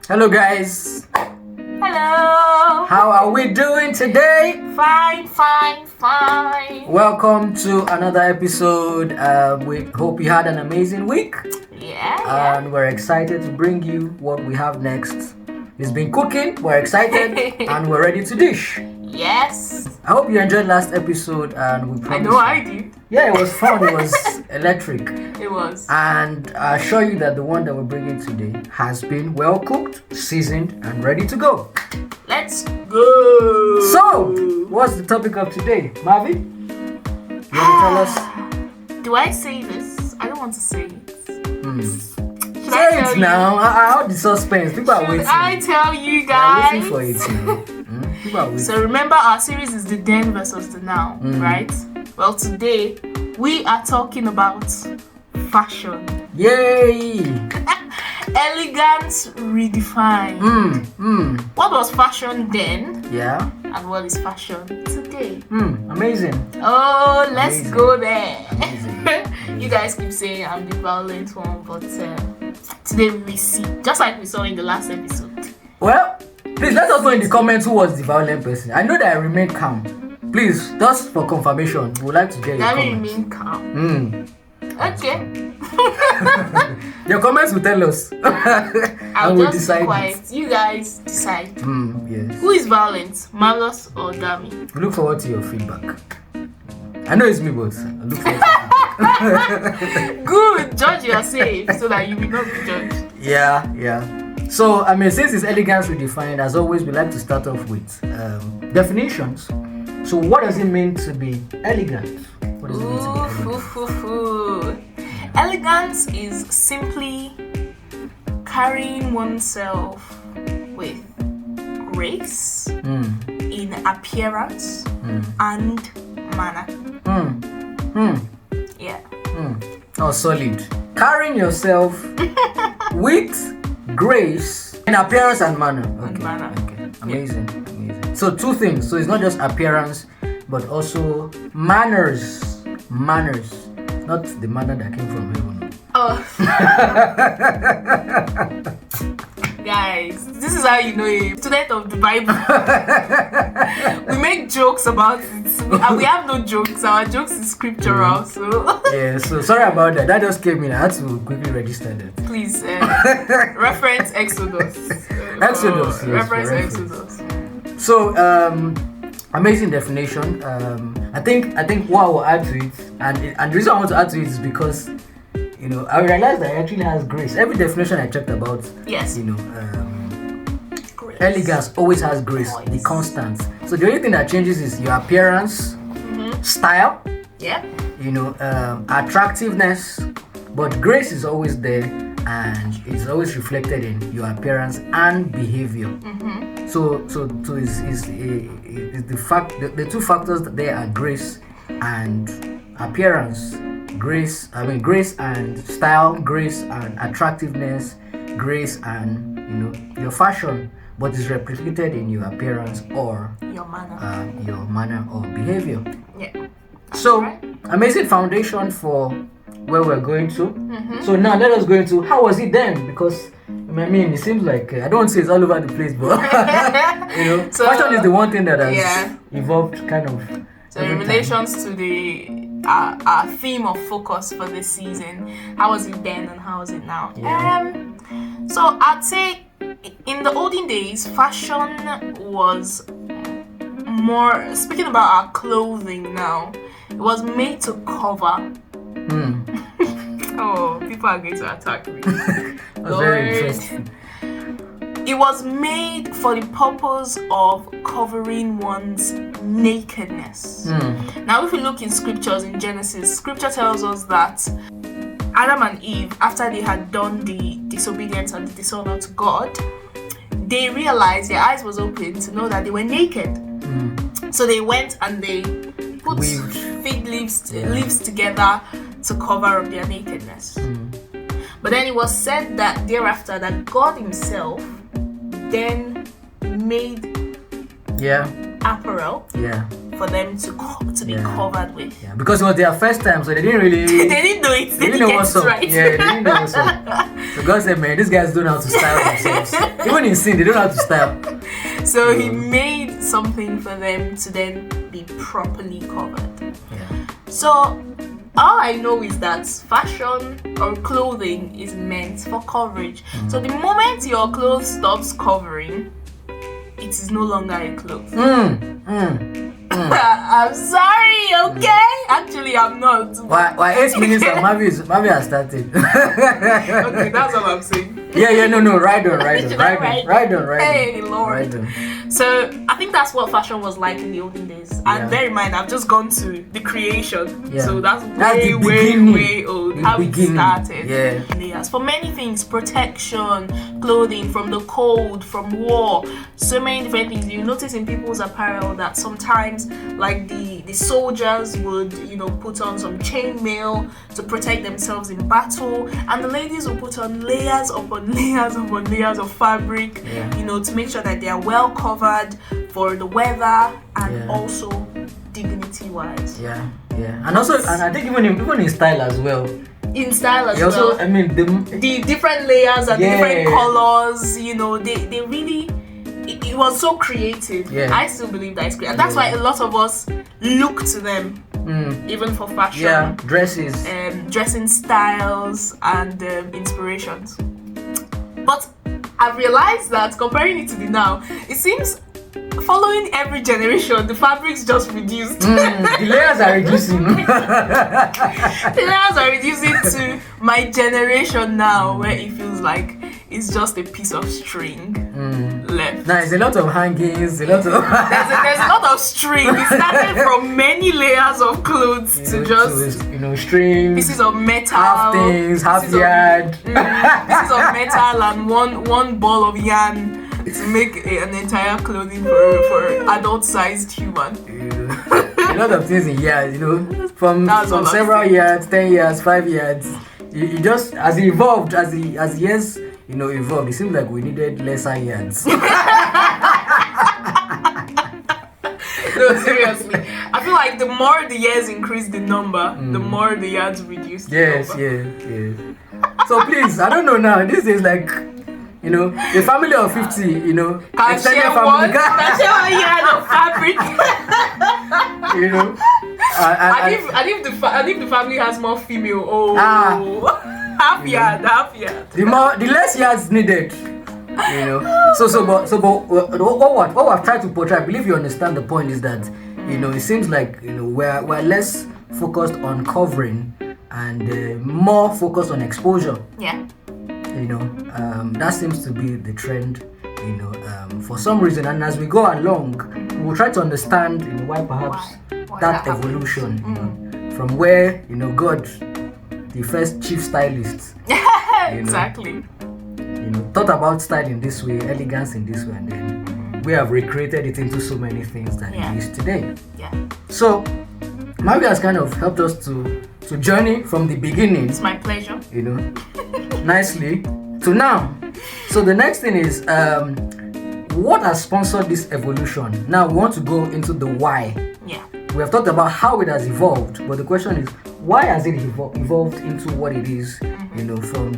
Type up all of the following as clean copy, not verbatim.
Hello guys. Hello. How are we doing today? Fine. Welcome to another episode. We hope you had an amazing week. Yeah. And we're excited to bring you what we have next. It's been cooking, we're excited, and we're ready to dish. Yes. I hope you enjoyed last episode, and we promise. I know I did. Yeah, it was fun. It was electric. It was. And I assure you that the one that we're bringing today has been well cooked, seasoned, and ready to go. Let's go. So, what's the topic of today, Marvy? You want to tell us? Do I say this? I don't want to say it. Should Say I tell it you? now. I the suspense. People are Should waiting. I tell you They're guys? waiting for it now. People are waiting. So remember, our series is the then versus the now, right? Well, today we are talking about fashion. Yay! Elegance Redefined. What was fashion then? Yeah. And what is fashion today? Amazing. Oh, let's Amazing. go there. Amazing. You guys keep saying I'm the violent one, but today we will see, just like we saw in the last episode. Well, please let us know in the comments who was the violent person. I know that I remained calm. Please, just for confirmation, we would like to get your That will comments. remain calm. Okay. Your comments will tell us. I'll and we'll just decide be it. quiet. You guys decide. Yes. Who is violent, Marvelous or Dami? We look forward to your feedback. I know it's me, but I look forward to Good. Judge yourself so that you will not be judged. Yeah. So, since it's Elegance Redefined, as always, we like to start off with definitions. So, what does it mean to be elegant? What does it mean to be elegant? Elegance is simply carrying oneself with grace in appearance and manner. Yeah. Oh, solid. Carrying yourself with grace in appearance and manner. And manner. Okay. Amazing. So, two things. So, it's not just appearance, but also manners. Not the manner that came from heaven. Oh. Guys, this is how you know a student of the Bible. We make jokes about it, and we have no jokes. Our jokes is scriptural, so Yeah, so sorry about that. That just came in. I had to quickly register that. please reference Exodus. Exodus, yes, Reference for Exodus. So, amazing definition. I think what I will add to it, and the reason I want to add to it is because, I realized that it actually has grace. Every definition I checked about, Yes. Grace. Elegance always has grace, the constant. So the only thing that changes is your appearance, style, Yeah. attractiveness, but grace is always there and it's always reflected in your appearance and behavior. So is the fact the two factors that there are grace and appearance. Grace and style, grace and attractiveness, grace and your fashion, but it's replicated in your appearance or Your manner. your manner or behavior. Yeah. So, right. Amazing foundation for where we're going to. So now let us go into how was it then? Because it seems like I don't want to say it's all over the place, but So, fashion is the one thing that has yeah. evolved kind of. So in relations to the our theme of focus for this season, how was it then and how is it now? Yeah. So I'd say in the olden days, fashion was more, speaking about our clothing now, it was made to cover. Oh, people are going to attack me. That's very interesting. It was made for the purpose of covering one's nakedness. Now, if we look in scriptures in Genesis, scripture tells us that Adam and Eve, after they had done the disobedience and the dishonor to God, they realized their eyes was open to know that they were naked. So they went and they put fig leaves together to cover up their nakedness. But then it was said that thereafter that God himself then made apparel for them to be covered with. Yeah, because it was their first time, so they didn't really. They didn't know it. They didn't know what's up. Right. Yeah, they didn't know what's up. So God said, man, these guys don't know how to style themselves. Even in sin, they don't know how to style. So He made something for them to then be properly covered. Yeah. So all I know is that fashion or clothing is meant for coverage. So the moment your clothes stops covering, it is no longer a cloth. I'm sorry, okay? Actually, I'm not. Why 8 minutes and Marvy has started. Okay, that's all I'm saying. Yeah, no, right on. Hey, Lord. Right on. So I think that's what fashion was like in the olden days. And bear in mind, I've just gone to the creation. Yeah. So that's the way old. How it started. Yeah. Yes. For many things, protection, clothing, from the cold, from war, so many different things. You notice in people's apparel that sometimes, like the soldiers would, put on some chainmail to protect themselves in battle, and the ladies will put on layers upon layers upon layers of fabric, to make sure that they are well covered for the weather and also dignity-wise. Yeah. And also, and I think even in style as well. In style as also, well. I mean, the different layers and different colors, they really. It was so creative. Yeah. I still believe that it's creative. And that's why a lot of us look to them, even for fashion. Yeah, dresses. Dressing styles and inspirations. But I've realized that comparing it to the now, it seems following every generation, the fabrics just reduced. The layers are reducing. The layers are reducing to my generation now, where it feels like it's just a piece of string left. Now, it's a lot of hangings, there's a lot of string. It started from many layers of clothes to just strings, pieces of metal, half things, half yard, pieces of metal, and one ball of yarn to make an entire clothing for adult-sized human. A lot of things in yards, from several yards, 10 yards, 5 yards. You just, as it evolved, as the years evolved, it seems like we needed lesser yards. No, seriously. I feel like the more the years increase the number, the more the yards reduce the number. Yes. So please, I don't know now. This is like, a family of 50, can extended share family. Can share 1 yard of fabric. And if the family has more female, half yard. The less yards needed. But what I've tried to portray, I believe you understand the point, is that it seems like we're less focused on covering and more focused on exposure. Yeah. That seems to be the trend. For some reason, and as we go along, we'll try to understand why perhaps that evolution, from where God, the first chief stylist, exactly, thought about style in this way, elegance in this way, and then we have recreated it into so many things that it is today. Yeah. So Marvy has kind of helped us to journey from the beginning. It's my pleasure. Nicely to now. So the next thing is what has sponsored this evolution? Now we want to go into the why. Yeah. We have talked about how it has evolved, but the question is, why has it evolved into what it is? From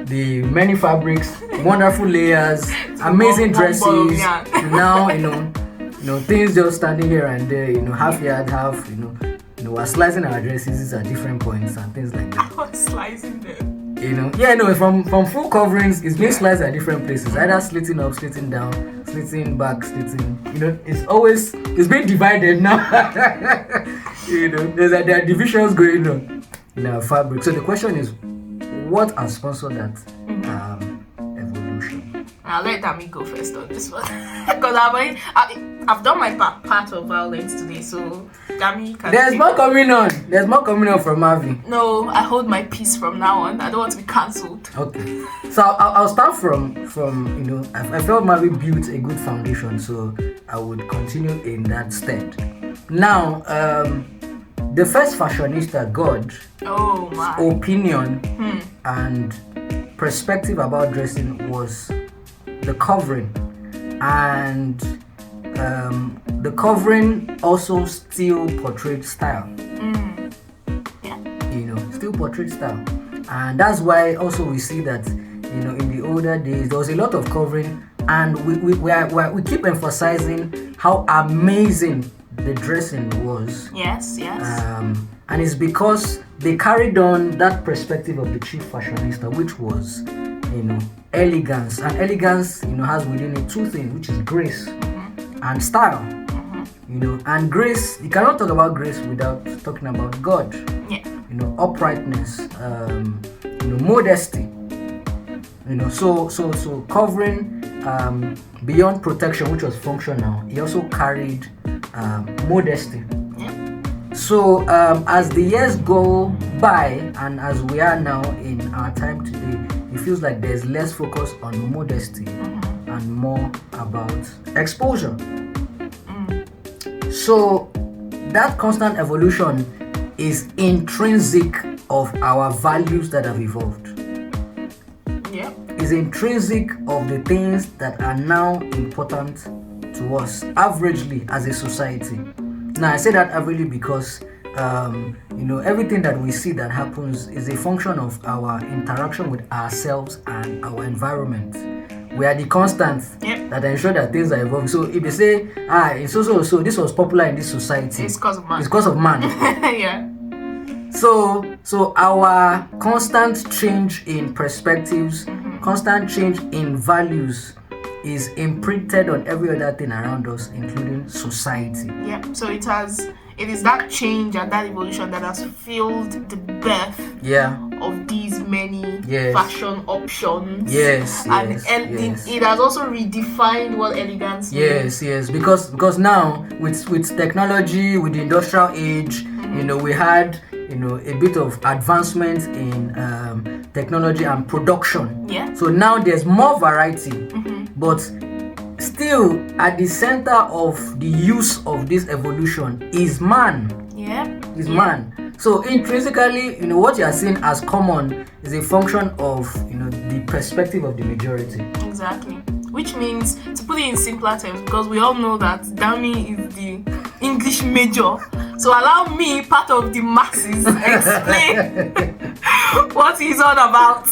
the many fabrics, wonderful layers, amazing dresses. To now, things just standing here and there. Half yard, half. We're slicing our dresses at different points and things like that. I was slicing them. From full coverings, it's being sliced at different places, either slitting up, slitting down, slitting back, slitting. It's being divided now. There are divisions going on in our fabric. So the question is, what has sponsored that evolution? I'll let Dami go first on this one because I've done my part of violence today, so Dami can. There's more coming on from Marvy. No, I hold my peace from now on. I don't want to be cancelled. Okay, so I'll start from I felt Marvy built a good foundation, so I would continue in that stead. Now, the first fashionista, God's opinion and perspective about dressing was the covering, and the covering also still portrayed style. Still portrayed style, and that's why also we see that in the older days there was a lot of covering, and we keep emphasizing how amazing the dressing was. Yes. And it's because they carried on that perspective of the chief fashionista, which was elegance, and elegance has within it two things, which is grace and style. And grace, you cannot talk about grace without talking about God. Uprightness, modesty. So covering beyond protection, which was functional, he also carried modesty. So as the years go by, and as we are now in our time today, it feels like there's less focus on modesty and more about exposure. So that constant evolution is intrinsic of our values that have evolved. Is intrinsic of the things that are now important to us averagely as a society. Now I say that averagely because everything that we see that happens is a function of our interaction with ourselves and our environment. We are the constants that ensure that things are evolving. So if they say, it's so this was popular in this society, it's because of man. It's because of man. So our constant change in perspectives, constant change in values is imprinted on every other thing around us, including society. So it is that change and that evolution that has fueled the birth of these many fashion options. It has also redefined what elegance means. Because now with technology, with the industrial age, we had a bit of advancement in technology and production. So now there's more variety, but still at the center of the use of this evolution is man. Man. So intrinsically, what you are seeing as common is a function of the perspective of the majority. Exactly. Which means, to put it in simpler terms, because we all know that Dami is the English major, so allow me, part of the masses, explain what he's all about.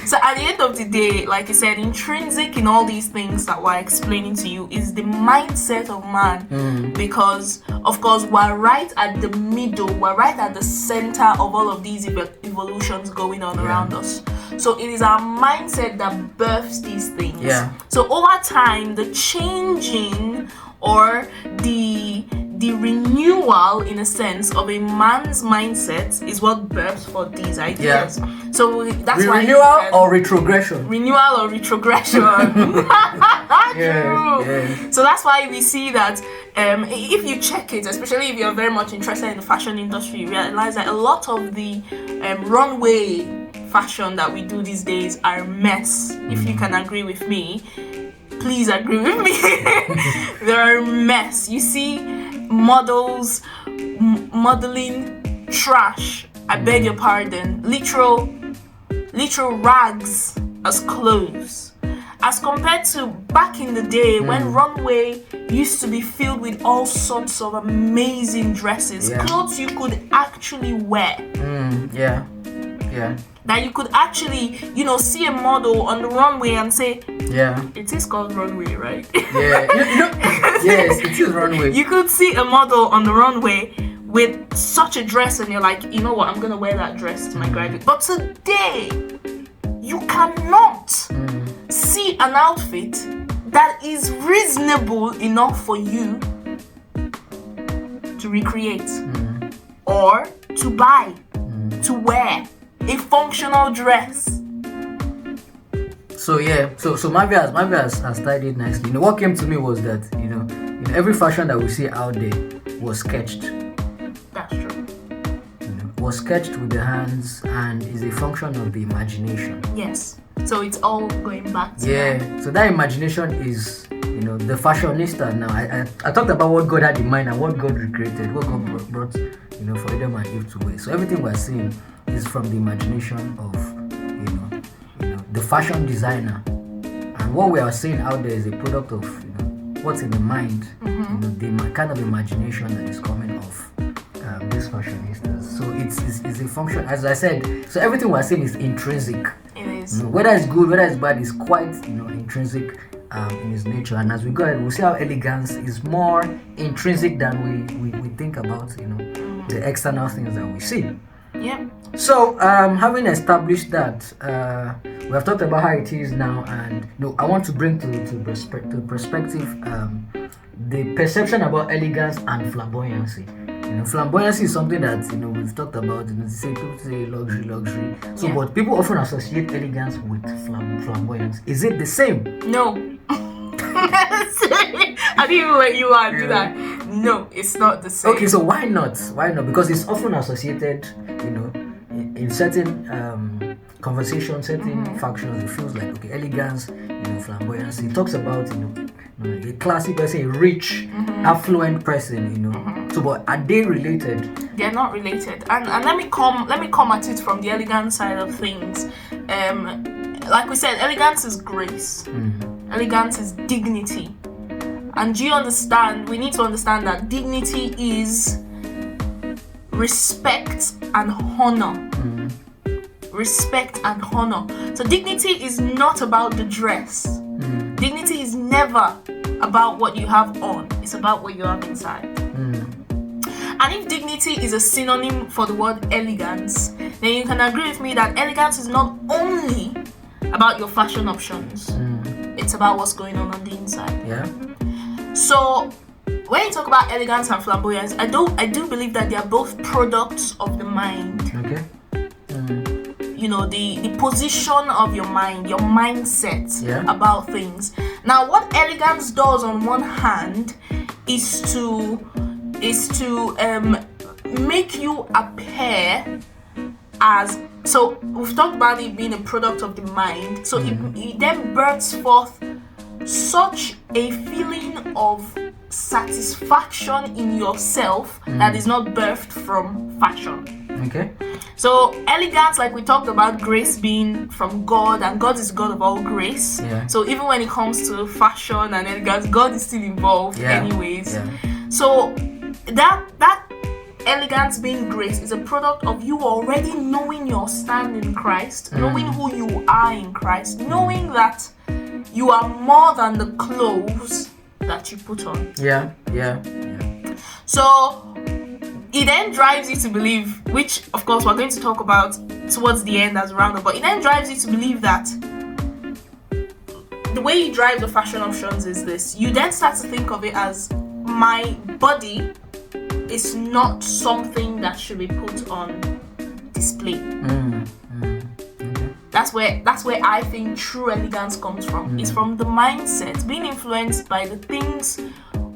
So at the end of the day, like you said, intrinsic in all these things that we're explaining to you is the mindset of man. Because, of course, we're right at the middle, we're right at the center of all of these evolutions going on around us. So it is our mindset that births these things. So over time, the changing or the renewal, in a sense, of a man's mindset is what births for these ideas. So that's why renewal or retrogression. Renewal or retrogression. So that's why we see that if you check it, especially if you're very much interested in the fashion industry, you realize that a lot of the runway fashion that we do these days are a mess. If you can agree with me, please agree with me. They're a mess. You see models modeling trash, I beg your pardon, literal rags as clothes, as compared to back in the day when runway used to be filled with all sorts of amazing dresses, clothes you could actually wear. That you could actually, see a model on the runway and say, it is called runway, right? Yes, it is runway. You could see a model on the runway with such a dress and you're like, you know what, I'm going to wear that dress to my graduate. But today, you cannot see an outfit that is reasonable enough for you to recreate or to buy, to wear a functional dress. So Marvy has tied it nicely. What came to me was that every fashion that we see out there was sketched. That's true. Was sketched with the hands and is a function of the imagination. Yes. So it's all going back to that. So that imagination is the fashionista. Now I talked about what God had in mind and what God recreated, what God brought for Adam and Eve to wear. So everything we're seeing is from the imagination of the fashion designer, and what we are seeing out there is a product of what's in the mind, the kind of imagination that is coming off these fashionistas. So it's a function, as I said. So everything we're saying is intrinsic. It is. Whether it's good, whether it's bad, is quite intrinsic in its nature. And as we go ahead, we'll see how elegance is more intrinsic than we think about the external things that we see. Yeah. So having established that, we have talked about how it is now, and I want to bring to perspective the perception about elegance and flamboyancy. Flamboyancy is something that we've talked about. People say luxury. So, but people often associate elegance with flamboyance. Is it the same? No. I didn't even let you do that. No, it's not the same. Okay, so why not? Why not? Because it's often associated, in certain conversations, certain factions. It feels like elegance, flamboyancy. It talks about a classic person, a rich, affluent person. So, but are they related? They're not related. And let me come at it from the elegance side of things. Like we said, elegance is grace. Elegance is dignity. And do you understand? We need to understand that dignity is respect and honor. Respect and honor. So dignity is not about the dress. Dignity is never about what you have on. It's about what you have inside. And if dignity is a synonym for the word elegance, then you can agree with me that elegance is not only about your fashion options. It's about what's going on the inside. Yeah. So when you talk about elegance and flamboyance, I do believe that they are both products of the mind. Okay. The position of your mind, your mindset about things. Now, what elegance does on one hand is to make you appear as. So we've talked about it being a product of the mind. So it then births forth such a feeling of satisfaction in yourself that is not birthed from fashion. Okay. So elegance, like we talked about, grace being from God, and God is God of all grace. Yeah. So even when it comes to fashion and elegance, God is still involved anyways. Yeah. So that elegance being grace is a product of you already knowing your stand in Christ, knowing who you are in Christ, knowing that you are more than the clothes that you put on. Yeah. So it then drives you to believe, which of course we're going to talk about towards the end as a roundup, but it then drives you to believe that the way you drive the fashion options is this. You then start to think of it as, my body is not something that should be put on display. That's where I think true elegance comes from. It's from the mindset, being influenced by the things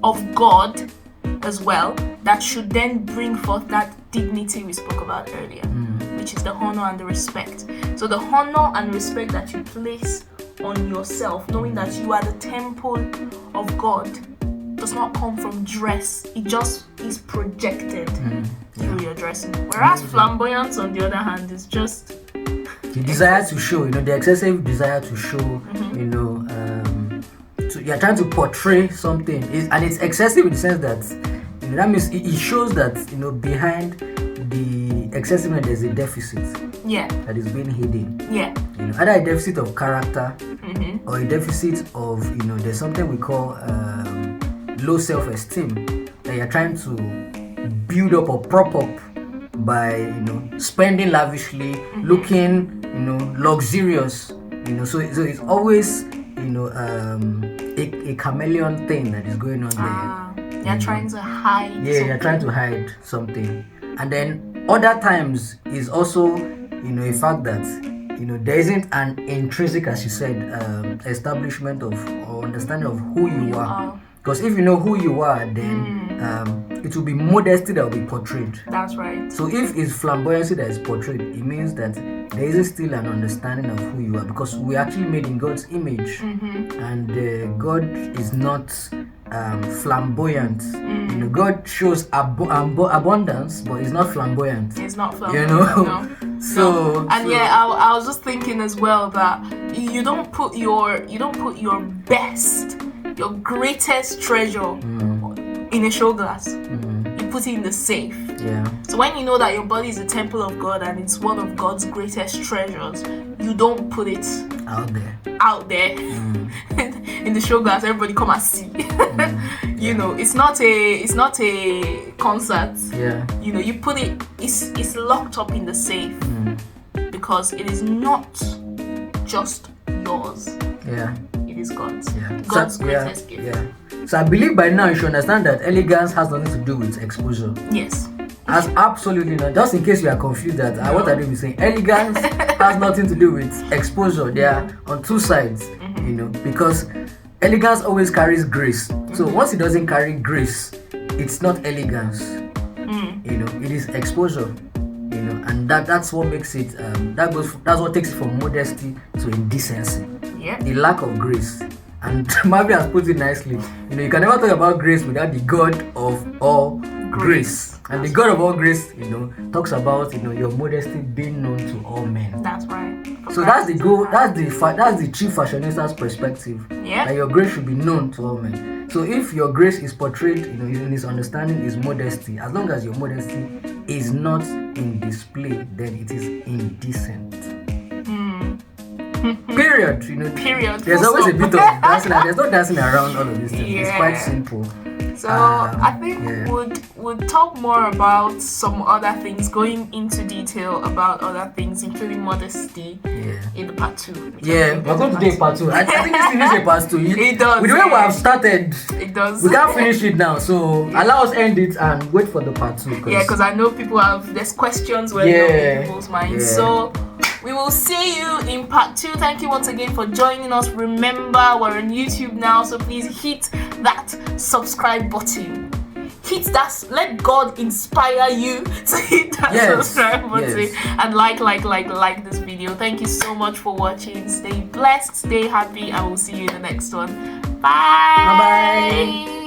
of God as well, that should then bring forth that dignity we spoke about earlier, which is the honor and the respect. So the honor and respect that you place on yourself, knowing that you are the temple of God, does not come from dress. It just is projected through your dressing. Whereas flamboyance, on the other hand, is just the desire to show, the excessive desire to show, you're trying to portray something, and it's excessive in the sense that that means it shows that behind the excessiveness there's a deficit that is being hidden. Either a deficit of character or a deficit of there's something we call low self-esteem that you're trying to build up or prop up by spending lavishly, looking luxurious, so it's always a chameleon thing that is going on there. You're trying to hide something. You're trying to hide something. And then other times is also a fact that there isn't an intrinsic, as you said, establishment of or understanding of who you are. Because if you know who you are, then it will be modesty that will be portrayed. That's right. So if it's flamboyancy that is portrayed, it means that there isn't still an understanding of who you are, because we're actually made in God's image, and God is not flamboyant. God shows abundance, but it's not flamboyant. It's not flamboyant. So I was just thinking as well that you don't put your best your greatest treasure in a show glass. You put it in the safe. Yeah. So when you know that your body is a temple of God and it's one of God's greatest treasures, you don't put it out there in the show glass. Everybody come and see. You know, it's not a concert. Yeah. You know, you put it. It's locked up in the safe because it is not just yours. Yeah. It is God's. Yeah. God's greatest gift. Yeah. So I believe by now you should understand that elegance has nothing to do with exposure. Yes. Has absolutely not. Just in case you are confused that what I do is saying elegance has nothing to do with exposure. They are on two sides, you know, because elegance always carries grace. So once it doesn't carry grace, it's not elegance. You know, it is exposure. You know, and that's what makes it. That's what takes it from modesty to indecency. Yeah. The lack of grace. And Marvy has put it nicely. You know, you can never talk about grace without the God of all grace. And the God of all grace, you know, talks about, you know, your modesty being known to all men. That's right. So that's the goal. That's the chief fashionista's perspective. Yeah. That your grace should be known to all men. So if your grace is portrayed, you know, in his understanding is modesty. As long as your modesty is not in display, then it is indecent. Period. You know. Period. There's always a bit of dancing. There's no dancing around all of these things. Yeah. It's quite simple. So I think we'd talk more about some other things, going into detail about other things, including modesty, in the part 2. Yeah, we're going to do a part 2. I think this thing is a part 2. It does. With the way we have started, it does. We can't finish it now, so allow us end it and wait for the part 2. Yeah, because I know there's questions where in people's minds. So we will see you in part 2. Thank you once again for joining us. Remember, we're on YouTube now, so please hit that subscribe button. Hit that. Let God inspire you to hit that subscribe button and like this video. Thank you so much for watching. Stay blessed, stay happy, and we'll see you in the next one. Bye. Bye.